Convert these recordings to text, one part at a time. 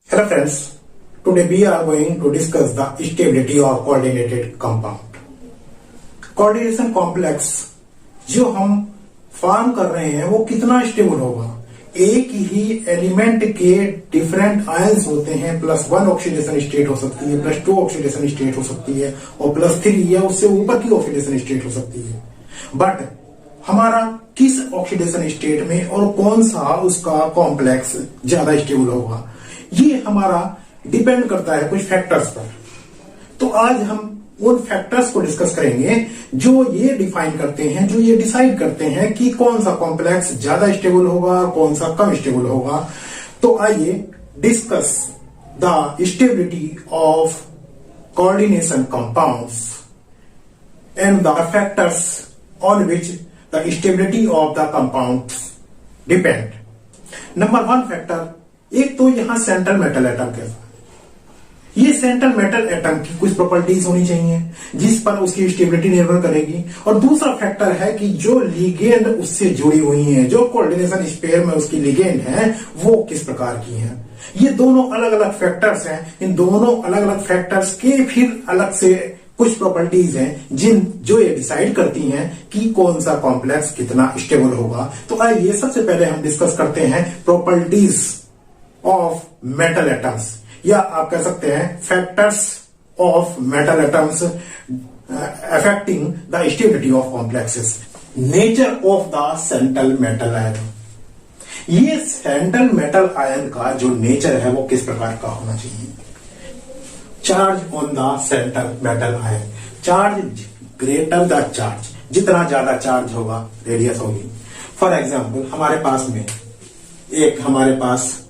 Hello friends, today we are going to discuss the stability of coordinated compound. Coordination complex जो हम form कर रहे हैं वो कितना स्टेबल होगा। एक ही एलिमेंट के डिफरेंट आयंस होते हैं, +1 ऑक्सीडेशन स्टेट हो सकती है, +2 ऑक्सीडेशन स्टेट हो सकती है और +3 या उससे ऊपर की ऑक्सीडेशन स्टेट हो सकती है। बट हमारा किस ऑक्सीडेशन स्टेट में और कौन सा उसका कॉम्प्लेक्स ज्यादा स्टेबल होगा, ये हमारा डिपेंड करता है कुछ फैक्टर्स पर। तो आज हम उन फैक्टर्स को डिस्कस करेंगे जो ये डिफाइन करते हैं, जो ये डिसाइड करते हैं कि कौन सा कॉम्प्लेक्स ज्यादा स्टेबल होगा, कौन सा कम स्टेबल होगा। तो आइए discuss the stability of coordination compounds and the factors on which the stability of the compounds depend. Number 1 factor, एक तो यहां सेंट्रल मेटल एटम के साथ, ये सेंट्रल मेटल एटम की कुछ प्रॉपर्टीज होनी चाहिए जिस पर उसकी स्टेबिलिटी निर्भर करेगी। और दूसरा फैक्टर है कि जो लिगेंड उससे जुड़ी हुई हैं, जो कोऑर्डिनेशन स्पेयर में उसकी लिगेंड है वो किस प्रकार की हैं। ये दोनों अलग अलग फैक्टर्स हैं। इन दोनों अलग अलग फैक्टर्स के फिर अलग से कुछ प्रॉपर्टीज हैं जो ये डिसाइड करती हैं कि कौन सा कॉम्प्लेक्स कितना स्टेबल होगा। तो आइए सबसे पहले हम डिस्कस करते हैं प्रॉपर्टीज ऑफ मेटल एटम्स, या आप कह सकते हैं factors of metal atoms affecting the stability of complexes. Nature of the central metal ion, ये सेंट्रल मेटल आयन का जो नेचर है वो किस प्रकार का होना चाहिए। Charge on the central metal ion, charge greater the charge, जितना ज्यादा चार्ज होगा रेडियस होगी। फॉर एग्जाम्पल हमारे पास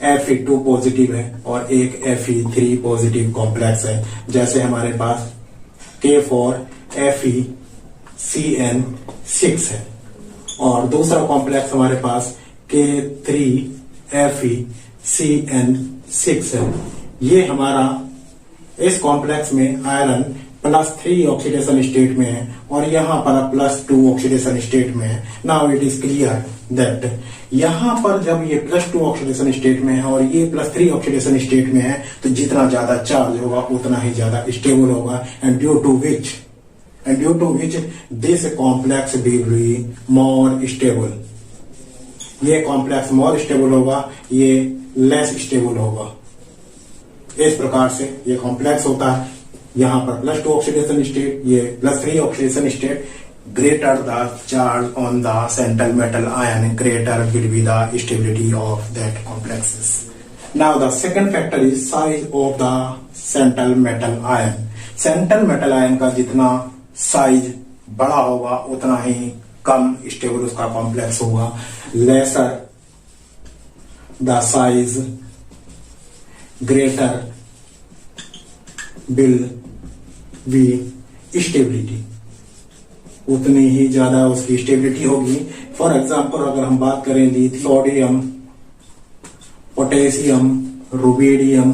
Fe2 पॉजिटिव है और एक Fe3 पॉजिटिव कॉम्प्लेक्स है। जैसे हमारे पास K4 FeCN6 है और दूसरा कॉम्प्लेक्स हमारे पास K3 FeCN6 है। ये हमारा इस कॉम्प्लेक्स में आयरन +3 ऑक्सीडेशन स्टेट में है और यहां पर +2 ऑक्सीडेशन स्टेट में है। Now it is clear that यहां पर जब ये +2 ऑक्सीडेशन स्टेट में है और ये +3 ऑक्सीडेशन स्टेट में है तो जितना ज्यादा चार्ज होगा उतना ही ज्यादा स्टेबल होगा। And due to which this complex will be more stable. ये कॉम्प्लेक्स मोर स्टेबल होगा, ये लेस स्टेबल होगा। इस प्रकार से ये कॉम्प्लेक्स होता है। यहां पर +2 ऑक्सीडेशन स्टेट, ये +3 oxidation state. Greater the charge on the central metal ion, greater will be the stability of that complexes. Now the second factor is size of the central metal ion. Central metal ion का जितना size बड़ा होगा उतना ही कम stable उसका complex होगा। Lesser the size, greater will be stability, उतनी ही ज्यादा उसकी स्टेबिलिटी होगी। फॉर एग्जाम्पल अगर हम बात करें lithium, sodium, potassium, rubidium,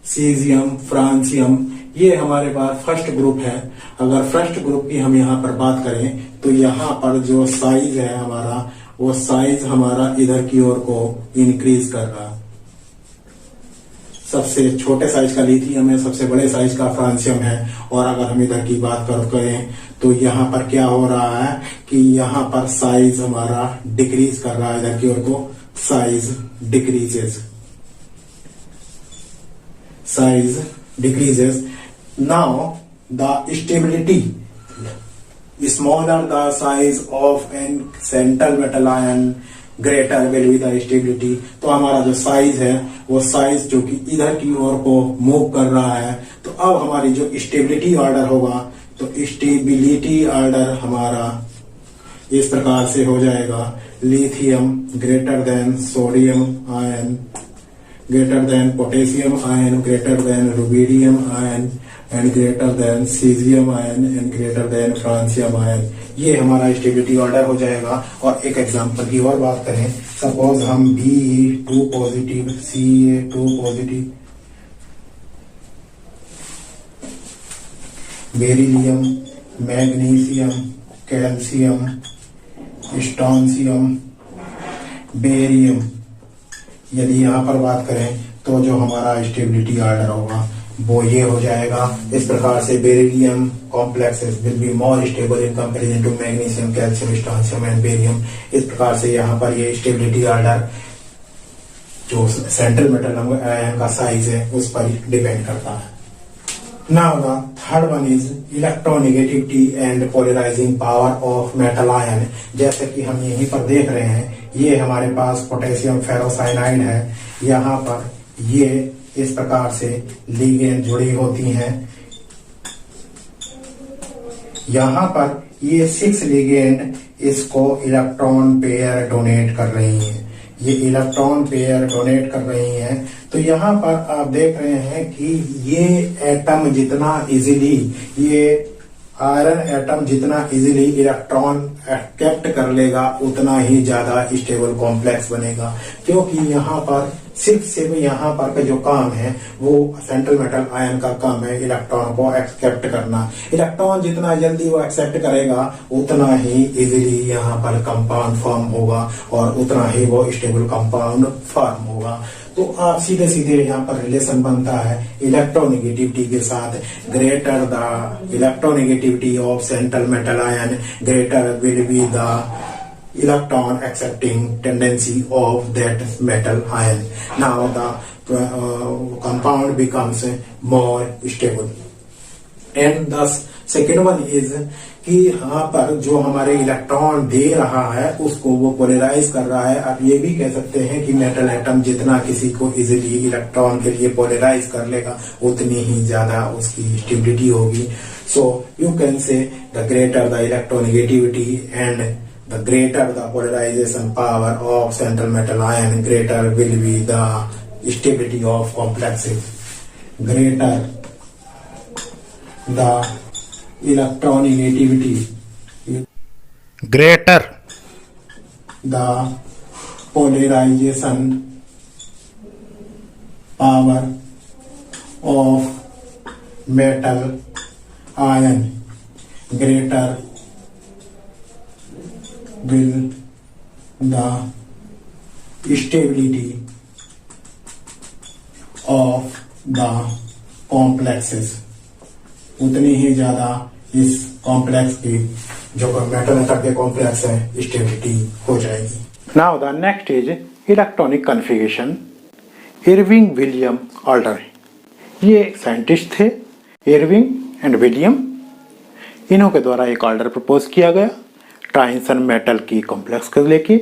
caesium, francium, ये हमारे पास फर्स्ट ग्रुप है। अगर फर्स्ट ग्रुप की हम यहाँ पर बात करें तो यहाँ पर जो साइज है हमारा, वो साइज हमारा इधर की ओर को इंक्रीज कर रहा है। सबसे छोटे साइज का लिथियम है, सबसे बड़े साइज का फ्रांसियम है। और अगर हम इधर की बात करें तो यहाँ पर क्या हो रहा है कि यहाँ पर साइज हमारा डिक्रीज कर रहा है, इधर की ओर को size decreases. Now the stability, smaller the size of N central metal ion, greater will be the stability. तो हमारा जो साइज है वो साइज जो कि इधर की ओर को मूव कर रहा है, तो अब हमारी जो स्टेबिलिटी ऑर्डर होगा तो स्टेबिलिटी ऑर्डर हमारा इस प्रकार से हो जाएगा। Lithium greater than sodium ion, greater than potassium ion, greater than rubidium ion, and greater than caesium ion, and greater than francium ion. ये हमारा स्टेबिलिटी ऑर्डर हो जाएगा। और एक एग्जांपल की और बात करें, सपोज हम Be2 positive, Ca2 positive, beryllium, magnesium, calcium, strontium, barium, यदि यहाँ पर बात करें तो जो हमारा स्टेबिलिटी ऑर्डर होगा वो ये हो जाएगा। इस प्रकार से beryllium complexes will be more stable in comparison to magnesium, calcium, strontium and barium. इस प्रकार से यहाँ पर ये स्टेबिलिटी ऑर्डर जो सेंट्रल मेटल आयन का साइज है उस पर डिपेंड करता है। Now the third one is electronegativity and polarizing power of metal ion। जैसे कि हम यहीं पर देख रहे हैं, ये हमारे पास पोटेशियम फेरोसाइनाइड है। यहाँ पर ये इस प्रकार से लिगेंड जुड़ी होती हैं। यहाँ पर ये 6 लिगेंड इसको इलेक्ट्रॉन पेयर डोनेट कर रही हैं। ये इलेक्ट्रॉन पेयर डोनेट कर रही हैं। तो यहाँ पर आप देख रहे हैं कि ये एटम जितना इजीली, ये आयरन एटम जितना इजीली इलेक्ट्रॉन एक्सेप्ट कर लेगा उतना ही ज्यादा स्टेबल कॉम्प्लेक्स बनेगा, क्योंकि यहाँ पर सिर्फ यहाँ पर का जो काम है वो सेंट्रल मेटल आयन का काम है इलेक्ट्रॉन को एक्सेप्ट करना। इलेक्ट्रॉन जितना जल्दी वो एक्सेप्ट करेगा उतना ही इजीली यहाँ पर कंपाउंड फॉर्म होगा और उतना ही वो स्टेबल कंपाउंड फॉर्म होगा। तो आप सीधे सीधे यहाँ पर रिलेशन बनता है इलेक्ट्रोनेगेटिविटी के साथ। Greater the electronegativity of central metal ion, greater will be the electron accepting tendency of that metal ion. Now the compound becomes more stable. And the second one is कि यहाँ पर जो हमारे electron दे रहा है उसको वो पोलराइज कर रहा है। आप ये भी कह सकते हैं कि मेटल एटम जितना किसी को इजीली इलेक्ट्रॉन के लिए पोलराइज कर लेगा उतनी ही ज्यादा उसकी स्टेबिलिटी होगी। So you can say the greater the electronegativity and the greater the polarization power of central metal ion, greater will be the stability of complexes. Greater the electronegativity, greater the polarization power of metal ion, greater will the stability of the complexes, उतनी ही ज्यादा इस complex की जो metal atom के complex है stability हो जाएगी। Now the next is electronic configuration. Irving William order, ये साइंटिस्ट थे इरविंग एंड विलियम, इन्हों के द्वारा एक ऑर्डर प्रपोज किया गया ट्रांजिशन मेटल की कॉम्प्लेक्स को लेके,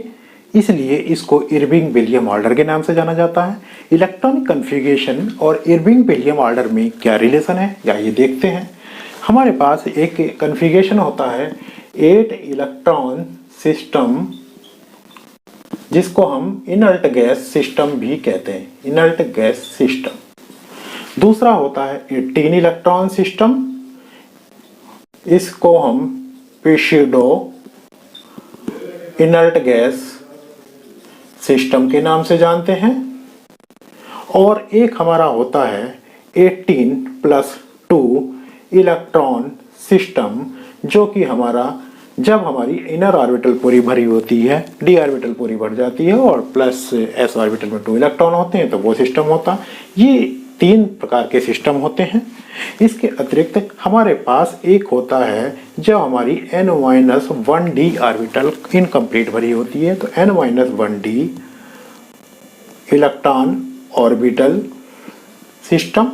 इसलिए इसको इरविंग विलियम ऑर्डर के नाम से जाना जाता है। इलेक्ट्रॉनिक कन्फिगरेशन और इरविंग विलियम ऑर्डर में क्या रिलेशन है या ये देखते हैं। हमारे पास एक कन्फिगरेशन होता है 8 इलेक्ट्रॉन सिस्टम, जिसको हम इनर्ट गैस सिस्टम भी कहते हैं, इनर्ट गैस सिस्टम। दूसरा होता है 18 इलेक्ट्रॉन सिस्टम, इसको हम पेशिडो इनर्ट गैस सिस्टम के नाम से जानते हैं। और एक हमारा होता है 18+2 इलेक्ट्रॉन सिस्टम, जो कि हमारा जब हमारी इनर ऑर्बिटल पूरी भरी होती है, डी ऑर्बिटल पूरी भर जाती है और प्लस एस ऑर्बिटल में 2 इलेक्ट्रॉन होते हैं, तो वो सिस्टम होता है। ये 3 प्रकार के सिस्टम होते हैं। इसके अतिरिक्त हमारे पास एक होता है जब हमारी n-1d ऑर्बिटल इनकम्प्लीट भरी होती है, तो n-1d electron orbital system.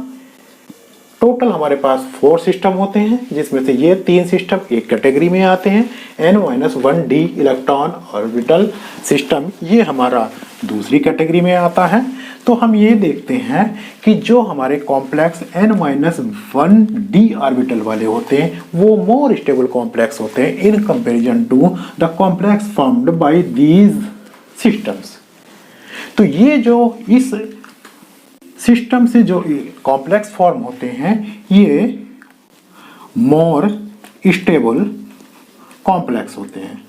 Total हमारे पास 4 सिस्टम होते हैं, जिसमें से ये 3 सिस्टम एक कैटेगरी में आते हैं। n-1d इलेक्ट्रॉन ऑर्बिटल सिस्टम ये हमारा दूसरी कैटेगरी में आता है। तो हम ये देखते हैं कि जो हमारे कॉम्प्लेक्स n-1d ऑर्बिटल वाले होते हैं वो मोर स्टेबल कॉम्प्लेक्स होते हैं in comparison to the complex formed by these systems. तो ये जो इस सिस्टम से जो कॉम्प्लेक्स फॉर्म होते हैं ये मोर स्टेबल कॉम्प्लेक्स होते हैं,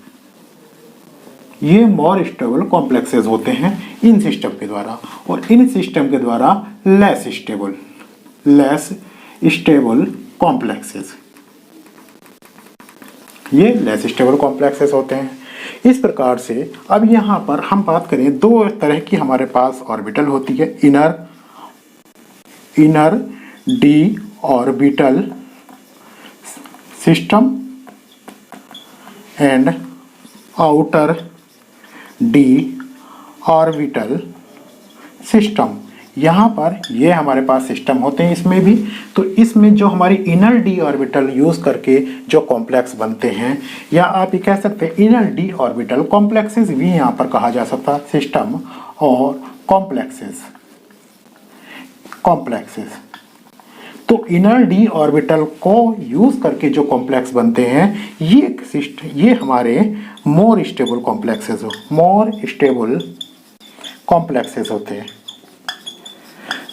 ये मोर स्टेबल कॉम्प्लेक्सेस होते हैं इन सिस्टम के द्वारा। और इन सिस्टम के द्वारा लेस स्टेबल कॉम्प्लेक्सेस, ये लेस स्टेबल कॉम्प्लेक्सेस होते हैं। इस प्रकार से अब यहाँ पर हम बात करें, दो तरह की हमारे पास ऑर्बिटल होती है, inner D orbital system and outer D orbital system. यहाँ पर ये हमारे पास सिस्टम होते हैं इसमें भी। तो इसमें जो हमारी इनर डी ऑर्बिटल यूज करके जो कॉम्प्लेक्स बनते हैं, या आप ये कह सकते हैं इनर डी ऑर्बिटल कॉम्प्लेक्सेस भी यहाँ पर कहा जा सकता है, सिस्टम और कॉम्प्लेक्सेस। तो इनर डी ऑर्बिटल को यूज करके जो कॉम्प्लेक्स बनते हैं, ये हमारे मोर स्टेबल कॉम्प्लेक्सेस होते हैं,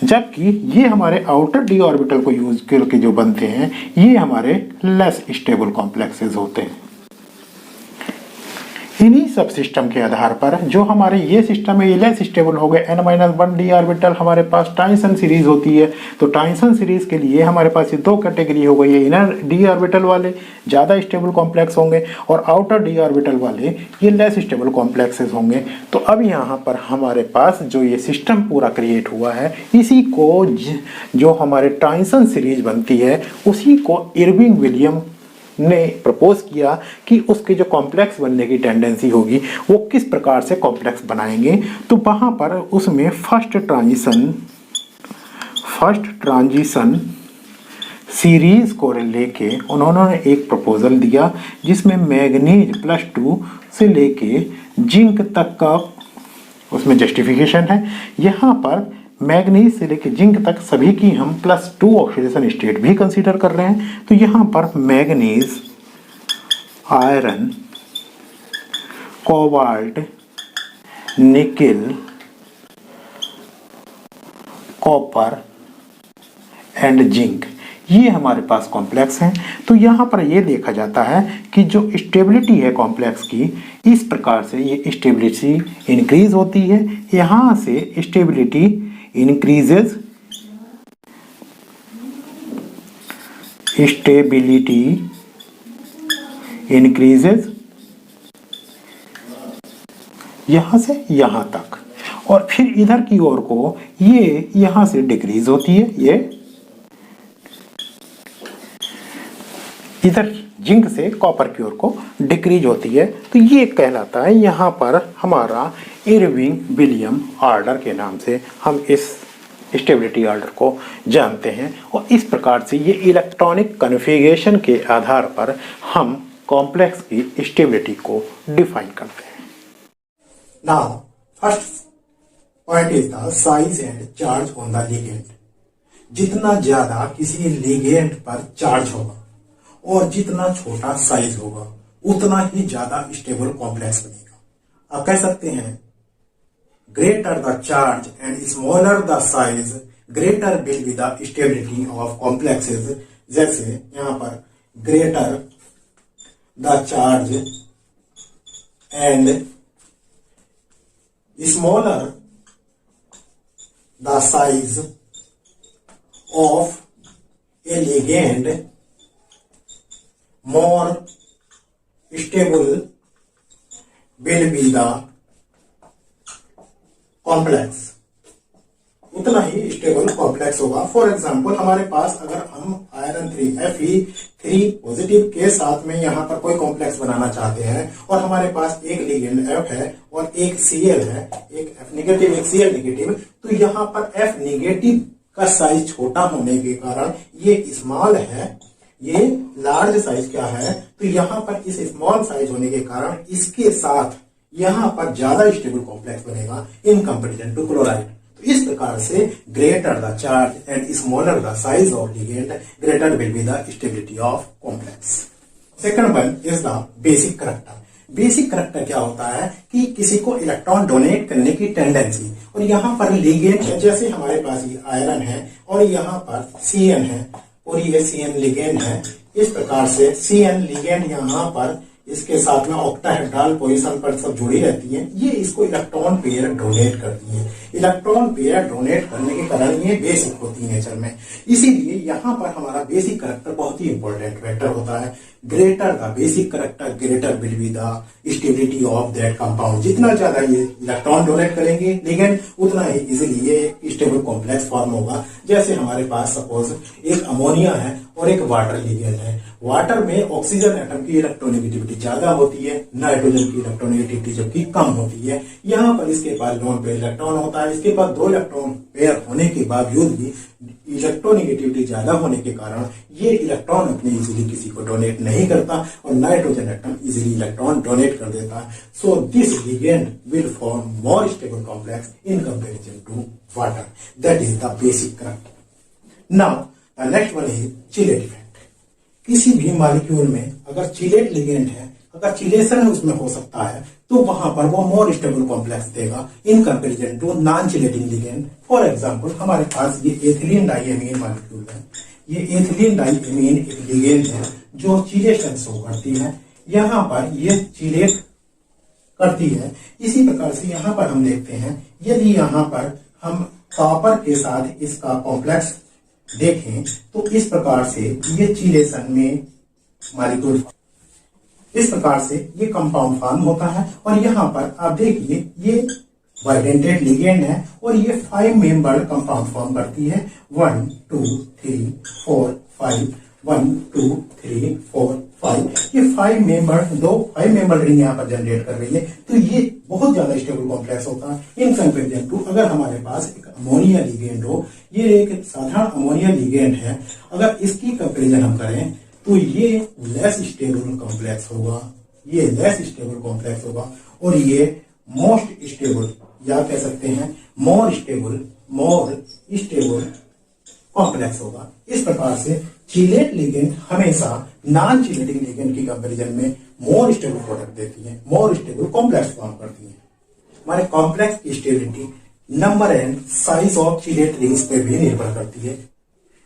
जबकि ये हमारे आउटर डी ऑर्बिटल को यूज करके जो बनते हैं, ये हमारे लेस स्टेबल कॉम्प्लेक्सेस होते हैं। इन्हीं सब सिस्टम के आधार पर जो हमारे ये सिस्टम है, ये लेस स्टेबल हो गए। n-1 डी ऑर्बिटल हमारे पास टाइसन सीरीज होती है। तो टाइसन सीरीज के लिए हमारे पास ये दो कैटेगरी हो गई है, इनर डी ऑर्बिटल वाले ज़्यादा स्टेबल कॉम्प्लेक्स होंगे और आउटर डी ऑर्बिटल वाले ये लेस स्टेबल कॉम्प्लेक्सेस होंगे। तो अब यहाँ पर हमारे पास जो ये सिस्टम पूरा क्रिएट हुआ है, इसी को जो हमारे टाइसन सीरीज बनती है, उसी को इरविंग विलियम ने प्रपोज किया कि उसके जो कॉम्प्लेक्स बनने की टेंडेंसी होगी वो किस प्रकार से कॉम्प्लेक्स बनाएंगे। तो वहाँ पर उसमें फर्स्ट ट्रांजिशन सीरीज को लेके उन्होंने एक प्रपोजल दिया, जिसमें मैग्नीज +2 से लेके जिंक तक का उसमें जस्टिफिकेशन है। यहाँ पर मैग्नीज से लेकर जिंक तक सभी की हम +2 ऑक्सीडेशन स्टेट भी कंसीडर कर रहे हैं। तो यहाँ पर manganese, iron, cobalt, nickel, copper and zinc, ये हमारे पास कॉम्प्लेक्स हैं। तो यहाँ पर ये देखा जाता है कि जो स्टेबिलिटी है कॉम्प्लेक्स की, इस प्रकार से ये स्टेबिलिटी इंक्रीज होती है। यहाँ से स्टेबिलिटी increases, stability increases यहाँ से यहाँ तक, और फिर इधर की ओर को ये यहाँ से डिक्रीज होती है, ये इधर जिंक से कॉपर की ओर को डिक्रीज होती है। तो ये कहलाता है यहाँ पर हमारा इरविंग विलियम ऑर्डर के नाम से हम इस स्टेबिलिटी ऑर्डर को जानते हैं। और इस प्रकार से ये इलेक्ट्रॉनिक कन्फिगरेशन के आधार पर हम कॉम्प्लेक्स की स्टेबिलिटी को डिफाइन करते हैं। Now first point is the size and charge on the ligand. जितना ज्यादा किसी लिगेंड पर चार्ज होगा और जितना छोटा साइज होगा, उतना ही ज्यादा स्टेबल कॉम्प्लेक्स बनेगा। आप कह सकते हैं greater the charge and smaller the size, greater will be the stability of complexes। जैसे यहाँ पर greater the charge and smaller the size of a ligand, more stable will be the complex, उतना ही stable complex होगा। For example हमारे पास अगर हम iron 3 Fe3 positive के साथ में यहाँ पर कोई कॉम्प्लेक्स बनाना चाहते हैं और हमारे पास एक लिगेंड F है और एक Cl है, एक F नेगेटिव एक Cl नेगेटिव, तो यहाँ पर F नेगेटिव का साइज छोटा होने के कारण ये स्मॉल है, ये लार्ज साइज क्या है, तो यहाँ पर इस स्मॉल साइज होने के कारण इसके साथ यहाँ पर ज्यादा स्टेबल कॉम्प्लेक्स बनेगा इन कंपेरिजन टू क्लोराइड। तो इस प्रकार से greater the charge and smaller the size of ligand, greater will be the stability of complex. Second one is the basic character. Basic character क्या होता है कि किसी को इलेक्ट्रॉन डोनेट करने की टेंडेंसी, और यहाँ पर लिगेंड जैसे हमारे पास ये आयरन है और यहाँ पर Cn है और ये Cn लिगेंड है, इस प्रकार से Cn लिगेंड यहाँ पर इसके साथ में ऑक्टाहेड्रल पोजीशन पर सब जुड़ी रहती हैं, ये इसको इलेक्ट्रॉन पेयर डोनेट करती हैं। इलेक्ट्रॉन पेयर डोनेट करने के कारण ये बेसिक होती है नेचर में। इसीलिए यहाँ पर हमारा बेसिक करैक्टर बहुत ही इंपॉर्टेंट फैक्टर होता है। Greater the basic character greater will be the stability of that compound. जितना ज्यादा ये इलेक्ट्रॉन डोनेट करेंगे लिगेंड, उतना ही इजीली ये स्टेबल कॉम्प्लेक्स फॉर्म होगा। जैसे हमारे पास सपोज एक अमोनिया है और एक वाटर लिगेंड है। वाटर में ऑक्सीजन एटम की इलेक्ट्रोनेगेटिविटी ज्यादा होती है, नाइट्रोजन की इलेक्ट्रोनेगेटिविटी जबकि कम होती है। यहाँ पर इसके पास लोन पेयर इलेक्ट्रॉन होता है। इसके पास 2 इलेक्ट्रॉन पेयर होने के बावजूद भी इलेक्ट्रोनेगेटिविटी ज्यादा होने के कारण ये इलेक्ट्रॉन अपने इजीली किसी को डोनेट नहीं करता और nitrogen atom easily electron donate कर देता है। So this ligand will form more stable complex in comparison to water. That is the basic character. Now the next one is chelate effect. किसी भी मॉलिक्यूल में अगर चिलेट लिगेंड है, अगर chelation उसमें हो सकता है, तो वहां पर वो मोर स्टेबल कॉम्प्लेक्स देगा in comparison to non chelating ligand. For example हमारे पास ये एथिलीन डाइएमीन मॉलिक्यूल है। ये एथिलीन डाइएमीन एक लिगेंड है जो चिलेशन शो करती है। यहाँ पर ये चिलेट करती है। इसी प्रकार से यहाँ पर हम देखते हैं, यदि यहाँ पर हम कॉपर के साथ इसका कॉम्प्लेक्स देखें तो इस प्रकार से ये चिलेशन में मॉलिक्यूल, इस प्रकार से ये कंपाउंड फॉर्म होता है। और यहाँ पर आप देखिए ये बाइडेंटेड लिगेंड है और ये 5 मेंबर्ड कंपाउंड फॉर्म करती है। 1 2 3 4 5 1 2 3 4 5। ये 5 मेंबर रिंग यहाँ पर जनरेट कर रही है। तो ये बहुत ज्यादा स्टेबल कॉम्प्लेक्स होता है इन कंपेरिजन टू अगर हमारे पास एक अमोनिया लिगेंड हो। ये एक साधारण अमोनिया लिगेंड है, अगर इसकी कंपेरिजन हम करें तो ये लेस स्टेबल कॉम्प्लेक्स होगा। ये लेस स्टेबल कॉम्प्लेक्स होगा और ये मोस्ट स्टेबल या कह सकते हैं मोर स्टेबल कॉम्प्लेक्स होगा। इस प्रकार से चिलेट लिगेंड हमेशा नॉन चिलेटिंग लिगेंड की कंपैरिजन में मोर स्टेबल प्रोडक्ट देती है, मोर स्टेबल कॉम्प्लेक्स फॉर्म करती है। हमारे कॉम्प्लेक्स की stability number and size of chelate rings पे भी निर्भर करती है।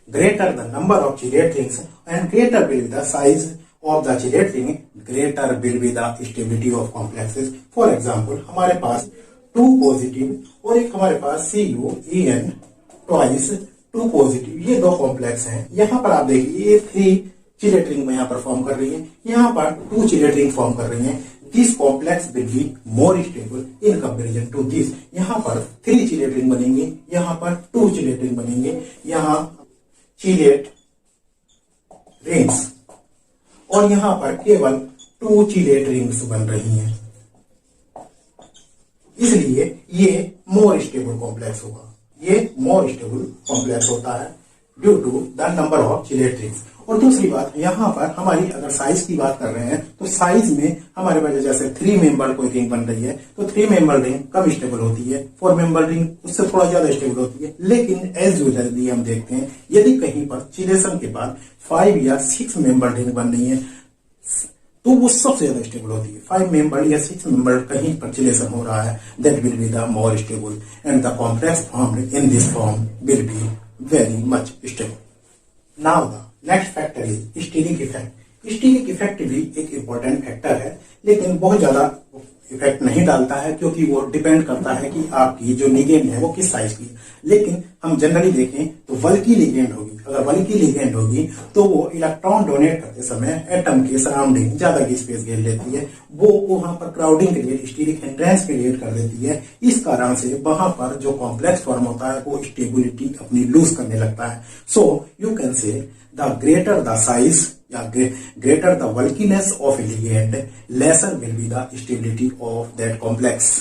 Greater the number of chelate rings and greater will be the size of the chelate ring, greater will be the stability of complexes. For example, हमारे पास 2 positive और एक हमारे पास CuEn twice 2 positive, ये 2 कॉम्प्लेक्स हैं। यहाँ पर आप देखिए ये 3 चिलेट रिंग में यहाँ पर फॉर्म कर रही है, यहाँ पर 2 चिलेट रिंग फॉर्म कर रही है। This complex will be more stable in comparison to this. यहाँ पर 3 चिलेट रिंग बनेंगे, यहाँ पर 2 चिलेट रिंग बनेंगे, यहाँ चिलेट रिंग्स और यहां पर केवल 2 चिलेट रिंग्स बन रही हैं। इसलिए ये मोर स्टेबल कॉम्प्लेक्स होगा। ये मोर स्टेबल कॉम्प्लेक्स होता है due to the number of chelate rings. और दूसरी बात, यहाँ पर हमारी अगर साइज की बात कर रहे हैं तो साइज में हमारे पास जैसे 3 मेंबर कोई रिंग बन रही है तो 3 मेंबर रिंग कम स्टेबल होती है, 4 मेंबर रिंग उससे थोड़ा ज्यादा स्टेबल होती है। लेकिन एज यूजुअली हम देखते हैं यदि कहीं पर चिलेशन के बाद 5 या 6 मेंबर रिंग बन रही है तो वो सबसे ज्यादा स्टेबल होती है। 5 मेंबर या 6 मेंबर कहीं पर चिलेशन हो रहा है, that will be the more stable and the complex formed in this form will be very much stable. Now the next factor is steric effect. Steric effect भी एक इंपॉर्टेंट फैक्टर है, लेकिन बहुत ज्यादा इफेक्ट नहीं डालता है क्योंकि वो डिपेंड करता है कि आपकी जो लिगेंड है वो किस साइज की। लेकिन हम जनरली देखें तो बल्की लिगेंड होगी। अगर बल्की लिगेंड होगी तो वो इलेक्ट्रॉन डोनेट करते समय एटम के सराउंडिंग ज्यादा की स्पेस घेर लेती है, वो वहां पर crowding create, steric hindrance create कर देती है। इस कारण से वहां पर जो कॉम्प्लेक्स फॉर्म होता है वो स्टेबिलिटी अपनी लूज करने लगता है। So you can say the greater the size या greater the bulkiness of a ligand, lesser will be the stability of that complex।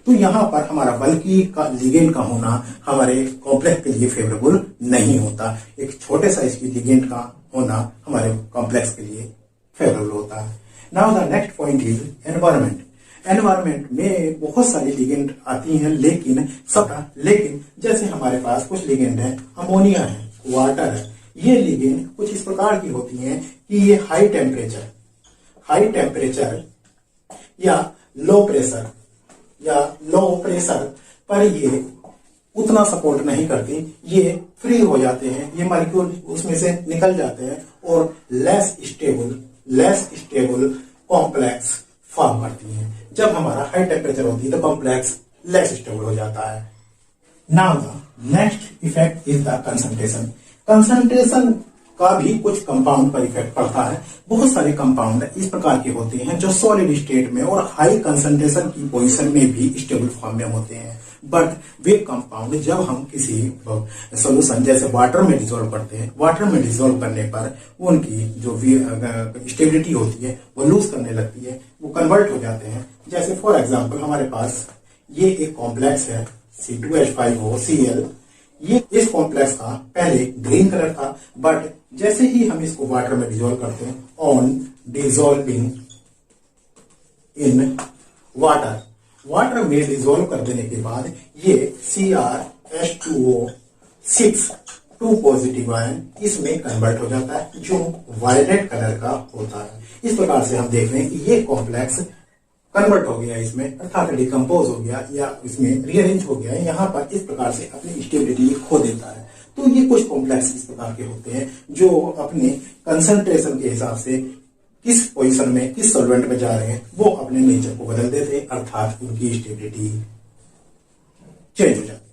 तो यहाँ पर हमारा बल्कि का लिगेंड का होना हमारे कॉम्प्लेक्स के लिए फेवरेबल नहीं होता। एक छोटे साइज की लिगेंड का होना हमारे कॉम्प्लेक्स के लिए फेवरेबल होता है। Now the next point is environment. Environment में बहुत सारी लिगेंड आती हैं, लेकिन जैसे हमारे पास कुछ लिगेंड है, अमोनिया है, वाटर है। ये लिगेंड कुछ इस प्रकार की होती हैं कि ये हाई टेम्परेचर या लो प्रेशर पर ये उतना सपोर्ट नहीं करती, ये फ्री हो जाते हैं, ये मॉलिक्यूल उसमें से निकल जाते हैं और लेस स्टेबल कॉम्प्लेक्स फॉर्म करती हैं। जब हमारा हाई टेम्परेचर होती है तो कॉम्प्लेक्स लेस स्टेबल हो जाता है। Now the next effect is the concentration. Concentration का भी कुछ कंपाउंड पर इफेक्ट पड़ता है। बहुत सारे कंपाउंड इस प्रकार के होते हैं जो सॉलिड स्टेट में और हाई कंसंट्रेशन की पोजीशन में भी स्टेबल फॉर्म में होते हैं, बट वे कंपाउंड जब हम किसी सॉल्यूशन जैसे वाटर में डिसॉल्व करते हैं, वाटर में डिसॉल्व करने पर उनकी जो स्टेबिलिटी होती है वो लूज करने लगती है, वो कन्वर्ट हो जाते हैं। जैसे फॉर एग्जांपल हमारे पास ये एक कॉम्प्लेक्स है C2H5OCl। ये इस कॉम्प्लेक्स का पहले ग्रीन कलर था, बट जैसे ही हम इसको वाटर में डिसॉल्व करते हैं, on dissolving in water, water में डिसॉल्व कर देने के बाद ये CrH2O6 2 पॉजिटिव आयन इसमें कन्वर्ट हो जाता है जो वायलेट कलर का होता है। इस प्रकार से हम देख रहे हैं कि ये कॉम्प्लेक्स कन्वर्ट हो गया इसमें, अर्थात डिकम्पोज हो गया या इसमें रीअरेंज हो गया है। यहाँ पर इस प्रकार से अपनी स्टेबिलिटी खो देता है। तो ये कुछ कॉम्प्लेक्स इस प्रकार के होते हैं जो अपने कंसंट्रेशन के हिसाब से किस पोजीशन में, किस सॉल्वेंट में जा रहे हैं, वो अपने नेचर को बदल देते हैं, अर्थात उनकी स्टेबिलिटी चेंज हो जाती है।